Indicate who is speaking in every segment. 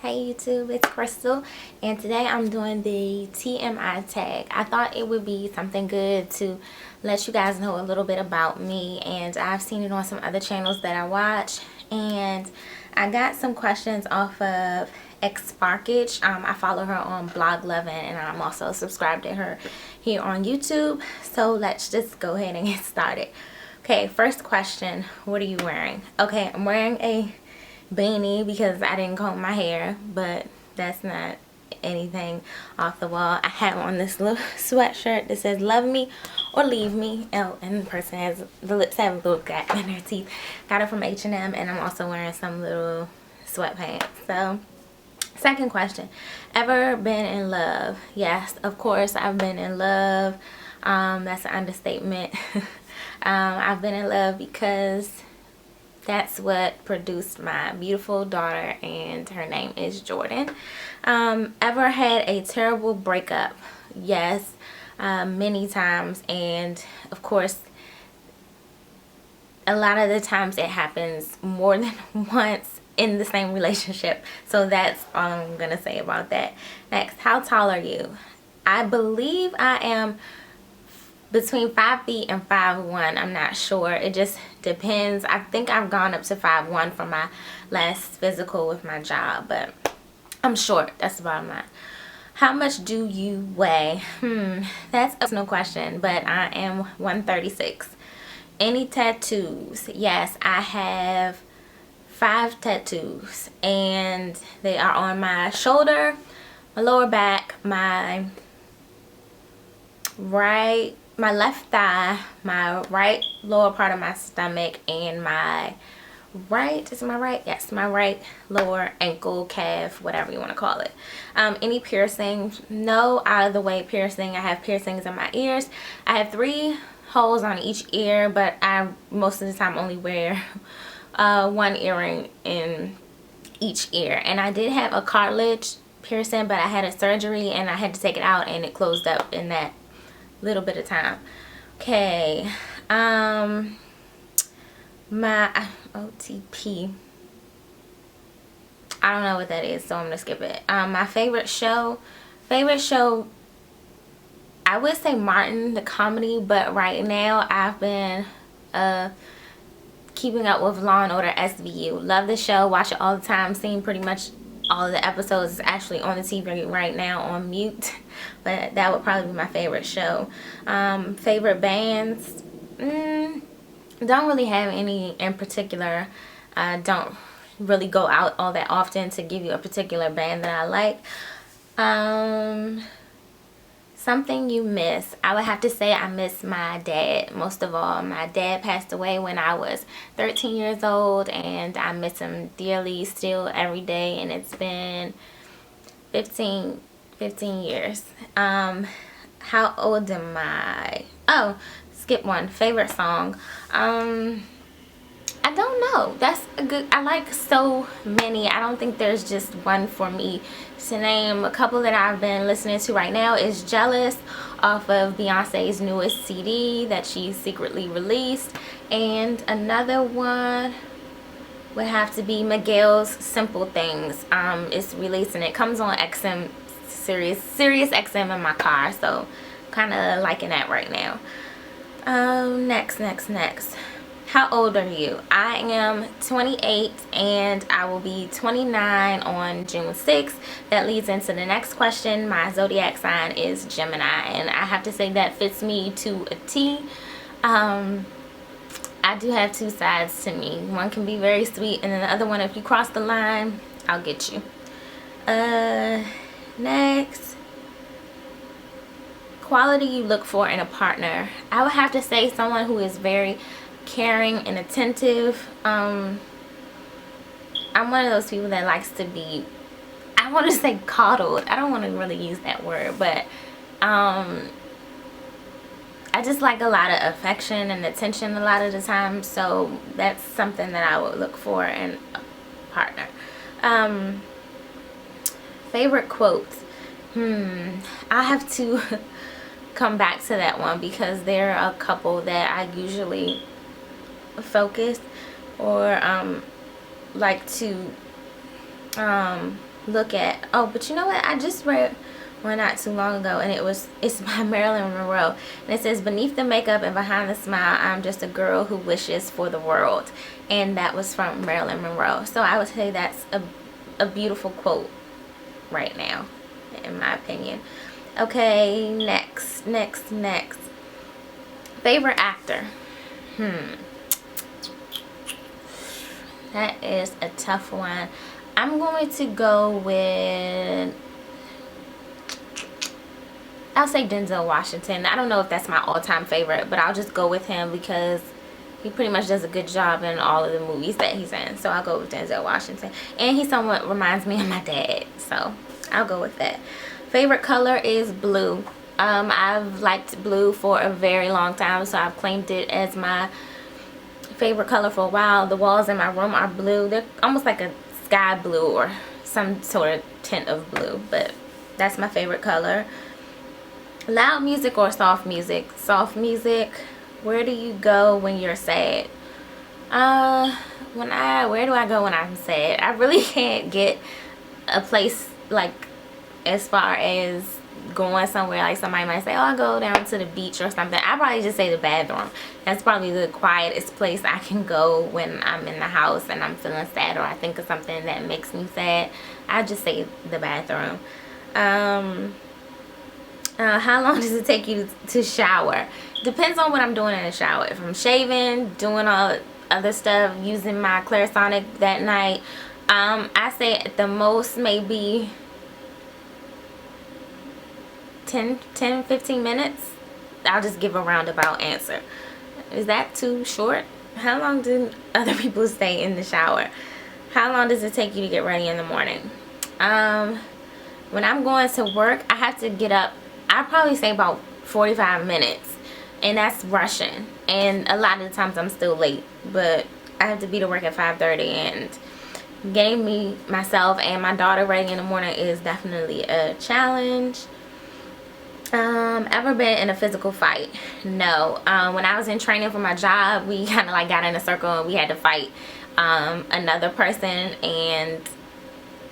Speaker 1: Hey YouTube, it's Crystal, and today I'm doing the TMI tag. I thought it would be something good to let you guys know a little bit about me, and I've seen it on some other channels that I watch, and I got some questions off of X Sparkage. I follow her on Blog Lovin', and I'm also subscribed to her here on YouTube. So let's just go ahead and get started. Okay, first question, what are you wearing? Okay, I'm wearing a beanie because I didn't comb my hair, but that's not anything off the wall. I have on this little sweatshirt that says love me or leave me. Oh, and the person has, the lips have a little gap in their teeth. Got it from H&M, and I'm also wearing some little sweatpants. So second question, ever been in love? Yes, of course I've been in love. That's an understatement. I've been in love because that's what produced my beautiful daughter, and her name is Jordan. Ever had a terrible breakup? Yes, many times, and of course a lot of the times it happens more than once in the same relationship. So that's all I'm gonna say about that. Next, how tall are you? I believe I am between 5 feet and 5'1". I'm not sure, it just depends. I think I've gone up to 5'1" for my last physical with my job, but I'm short, that's the bottom line. How much do you weigh? That's no question, but I am 136. Any tattoos? Yes, I have 5 tattoos, and they are on my shoulder, my lower back, my left thigh, my right lower part of my stomach, and my right, is it my right? Yes, my right lower ankle, calf, whatever you want to call it. Any piercings? No out of the way piercing. I have piercings in my ears. I have 3 holes on each ear, but I most of the time only wear one earring in each ear. And I did have a cartilage piercing, but I had a surgery and I had to take it out, and it closed up in that little bit of time. Okay, my OTP, I don't know what that is, so I'm gonna skip it. My favorite show, I would say Martin the comedy, but right now I've been keeping up with Law and Order SVU. Love the show, watch it all the time, seen pretty much all of the episodes. Is actually on the TV right now on mute, but that would probably be my favorite show. Favorite bands? Don't really have any in particular. I don't really go out all that often to give you a particular band that I like. Something you miss? I would have to say I miss my dad most of all. My dad passed away when I was 13 years old, and I miss him dearly still every day, and it's been 15 years. How old am I? Oh, skip one. Favorite song? I don't know. That's a good, I like so many. I don't think there's just one for me to name. A couple that I've been listening to right now is Jealous off of Beyonce's newest CD that she secretly released, and another one would have to be Miguel's Simple Things. It's released and it comes on XM, Sirius XM in my car, so kind of liking that right now. Next. How old are you? I am 28, and I will be 29 on June 6th. That leads into the next question. My zodiac sign is Gemini, and I have to say that fits me to a T. I do have 2 sides to me. One can be very sweet, and then the other one, if you cross the line, I'll get you. Next. Quality you look for in a partner? I would have to say someone who is very caring and attentive. I'm one of those people that likes to be, I want to say coddled. I don't want to really use that word, but I just like a lot of affection and attention a lot of the time, so that's something that I would look for in a partner. Favorite quotes? I have to come back to that one because there are a couple that I usually focus or like to look at. Oh, but you know what? I just read one not too long ago, and it's by Marilyn Monroe, and it says, "Beneath the makeup and behind the smile, I'm just a girl who wishes for the world." And that was from Marilyn Monroe. So I would say that's a beautiful quote right now, in my opinion. Okay, next. Favorite actor. That is a tough one. I'm going to go with, I'll say Denzel Washington. I don't know if that's my all-time favorite, but I'll just go with him because he pretty much does a good job in all of the movies that he's in. So I'll go with Denzel Washington. And he somewhat reminds me of my dad, so I'll go with that. Favorite color is blue. I've liked blue for a very long time, so I've claimed it as my favorite color for a while. The walls in my room are blue. They're almost like a sky blue or some sort of tint of blue, but that's my favorite color. Loud music or soft music? Soft music. Where do you go when you're sad? Where do I go when I'm sad? I really can't get a place, like, as far as going somewhere. Like, somebody might say, oh, I go down to the beach or something. I probably just say the bathroom. That's probably the quietest place I can go when I'm in the house and I'm feeling sad, or I think of something that makes me sad. I just say the bathroom. How long does it take you to shower? Depends on what I'm doing in the shower. If I'm shaving, doing all other stuff, using my Clarisonic that night, I say at the most maybe 10-15 minutes. I'll just give a roundabout answer. Is that too short? How long do other people stay in the shower? How long does it take you to get ready in the morning? When I'm going to work, I have to get up, I probably say about 45 minutes, and that's rushing, and a lot of the times I'm still late, but I have to be to work at 5:30, and getting myself and my daughter ready in the morning is definitely a challenge. Ever been in a physical fight? No. When I was in training for my job, we kind of like got in a circle and we had to fight another person, and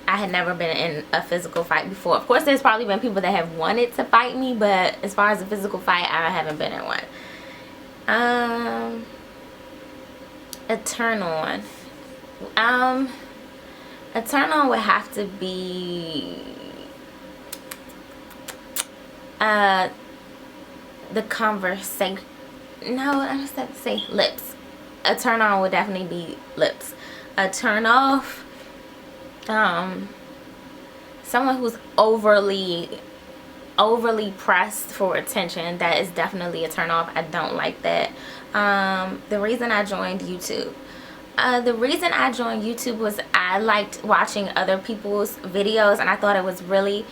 Speaker 1: I had never been in a physical fight before. Of course, there's probably been people that have wanted to fight me, but as far as a physical fight, I haven't been in one. A turn on. A turn on would have to be the conversation. No, I just have to say lips. A turn on would definitely be lips. A turn off, someone who's overly pressed for attention. That is definitely a turn off. I don't like that. The reason I joined YouTube. The reason I joined YouTube was I liked watching other people's videos, and I thought it was really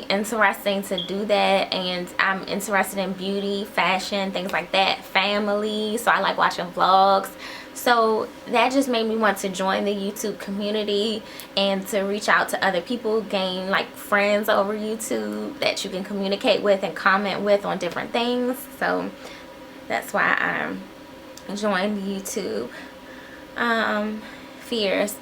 Speaker 1: interesting to do that. And I'm interested in beauty, fashion, things like that, family, so I like watching vlogs. So that just made me want to join the YouTube community and to reach out to other people, gain like friends over YouTube that you can communicate with and comment with on different things. So that's why I joined YouTube. Fears.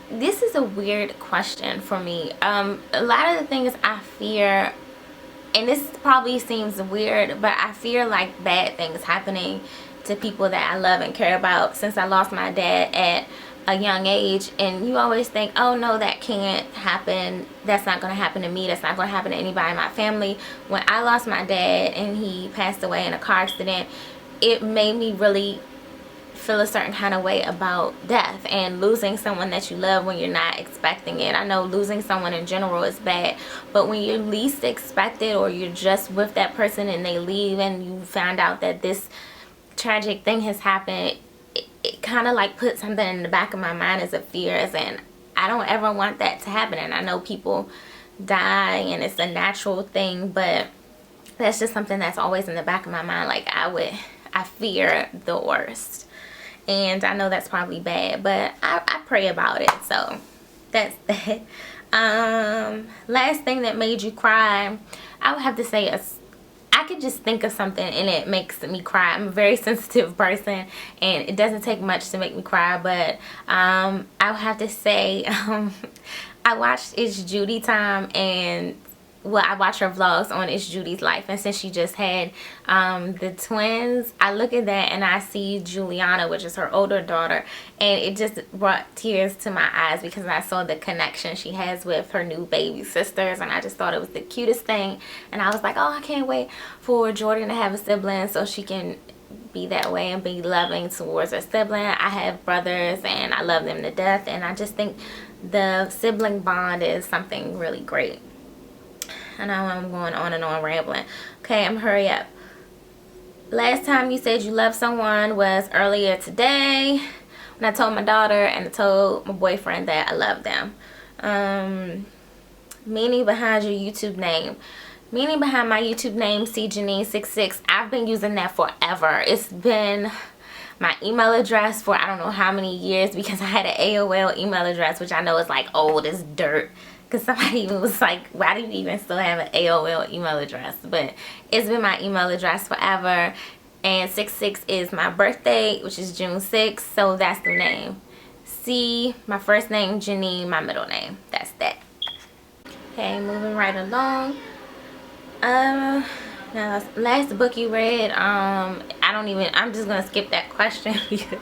Speaker 1: This is a weird question for me. A lot of the things I fear, and this probably seems weird, but I fear like bad things happening to people that I love and care about, since I lost my dad at a young age. And you always think, oh no, that can't happen, that's not going to happen to me, that's not going to happen to anybody in my family. When I lost my dad and he passed away in a car accident, it made me really feel a certain kind of way about death and losing someone that you love when you're not expecting it. I know losing someone in general is bad, but when you're least expected, or you're just with that person and they leave and you find out that this tragic thing has happened, it kind of like put something in the back of my mind as a fear, as in I don't ever want that to happen. And I know people die and it's a natural thing, but that's just something that's always in the back of my mind. Like I fear the worst. And I know that's probably bad, but I pray about it. So that's that. Last thing that made you cry, I would have to say I could just think of something and it makes me cry. I'm a very sensitive person, and it doesn't take much to make me cry. But I would have to say I watched It's Judy Time, and well, I watch her vlogs on It's Judy's life, and since she just had the twins, I look at that and I see Juliana, which is her older daughter, and it just brought tears to my eyes because I saw the connection she has with her new baby sisters, and I just thought it was the cutest thing. And I was like, oh, I can't wait for Jordan to have a sibling so she can be that way and be loving towards her sibling. I have brothers and I love them to death, and I just think the sibling bond is something really great. I know I'm going on and on rambling. Okay, I'm hurry up. Last time you said you loved someone was earlier today when I told my daughter and I told my boyfriend that I love them. Meaning behind your YouTube name. Meaning behind my YouTube name, cjanine66. I've been using that forever. It's been my email address for I don't know how many years, because I had an AOL email address, which I know is like old as dirt. Because somebody even was like, why do you even still have an AOL email address? But it's been my email address forever. And 66 is my birthday, which is June 6th. So that's the name. C, my first name, Janine, my middle name. That's that. Okay, moving right along. Now, last book you read, I'm just going to skip that question because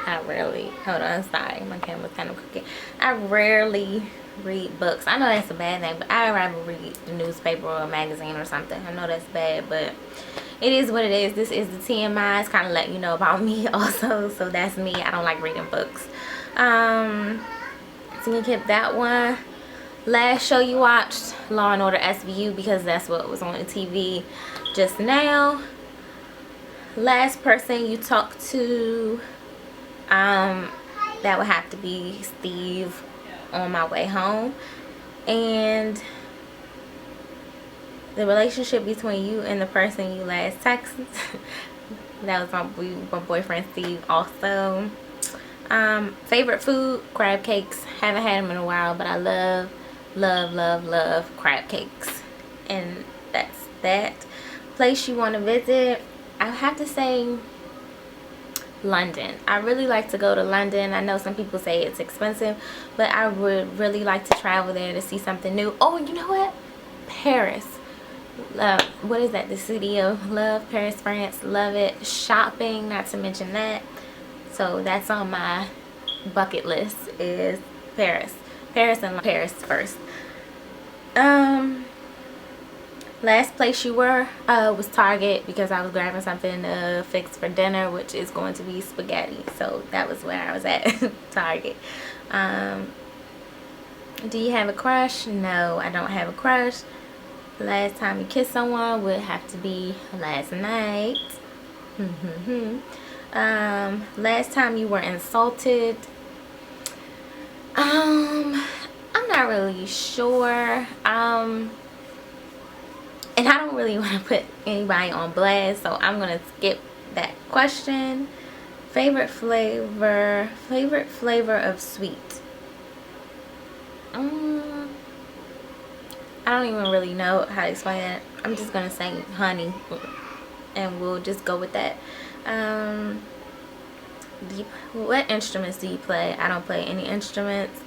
Speaker 1: I rarely, hold on, sorry, my camera's kind of crooked. I rarely read books. I know that's a bad thing, but I rather read the newspaper or a magazine or something. I know that's bad, but it is what it is. This is the TMI. It's kind of letting you know about me also. So that's me. I don't like reading books. So you keep that one. Last show you watched, Law and Order SVU, because that's what was on the TV just now. Last person you talked to, that would have to be Steve, on my way home. And the relationship between you and the person you last texted, that was my boyfriend Steve also. Favorite food, crab cakes. Haven't had them in a while, but I love crab cakes. And that's that. Place you want to visit, I have to say London. I really like to go to London. I know some people say it's expensive, but I would really like to travel there to see something new. Oh, you know what? Paris. What is that? The city of love. Paris, France. Love it. Shopping, not to mention that. So that's on my bucket list, is Paris. Paris and Paris first. Last place you were was Target, because I was grabbing something to fix for dinner, which is going to be spaghetti. So that was where I was at. Target. Do you have a crush? No, I don't have a crush. Last time you kissed someone would have to be last night. Last time you were insulted, I'm not really sure. And I don't really want to put anybody on blast, so I'm gonna skip that question. Favorite flavor of sweet. I don't even really know how to explain that. I'm just gonna say honey, and we'll just go with that. What instruments do you play? I don't play any instruments.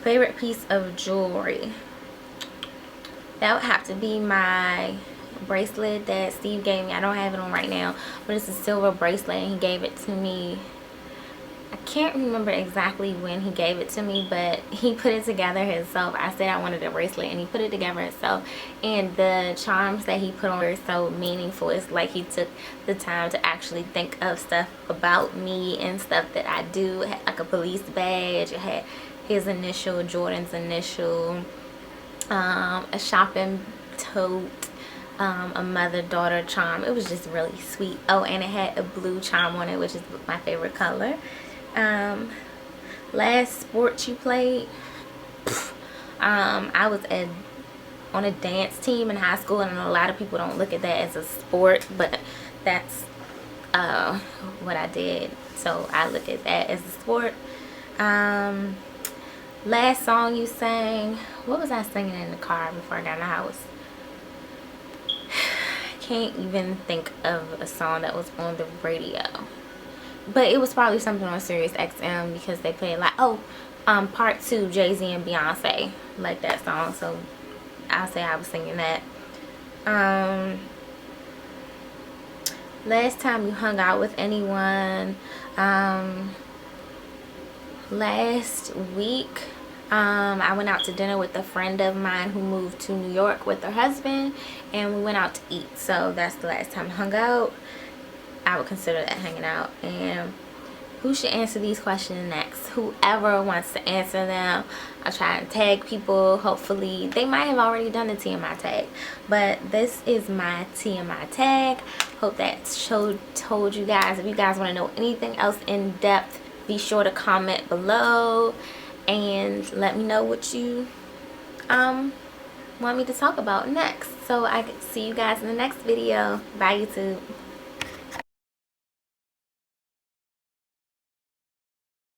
Speaker 1: Favorite piece of jewelry, that would have to be my bracelet that Steve gave me. I don't have it on right now, but it's a silver bracelet, and he gave it to me. I can't remember exactly when he gave it to me, but he put it together himself. I said I wanted a bracelet, and he put it together himself, and the charms that he put on are so meaningful. It's like he took the time to actually think of stuff about me and stuff that I do. It had like a police badge. It had his initial, Jordan's initial, a shopping tote, a mother-daughter charm. It was just really sweet. Oh, and it had a blue charm on it, which is my favorite color. Last sport you played, I was on a dance team in high school, and I know a lot of people don't look at that as a sport, but that's what I did, so I look at that as a sport. Last song you sang, what was I singing in the car before I got in the house? I can't even think of a song that was on the radio. But it was probably something on Sirius XM because they played like, Part 2, Jay-Z and Beyonce. Like that song, so I'll say I was singing that. Last time you hung out with anyone, last week, I went out to dinner with a friend of mine who moved to New York with her husband, and we went out to eat. So that's the last time I hung out. I would consider that hanging out. And who should answer these questions next? Whoever wants to answer them. I'll try and tag people. Hopefully they might have already done the TMI tag, but this is my TMI tag. Hope that told you guys. If you guys want to know anything else in depth, be sure to comment below and let me know what you want me to talk about next. So I can see you guys in the next video. Bye, YouTube.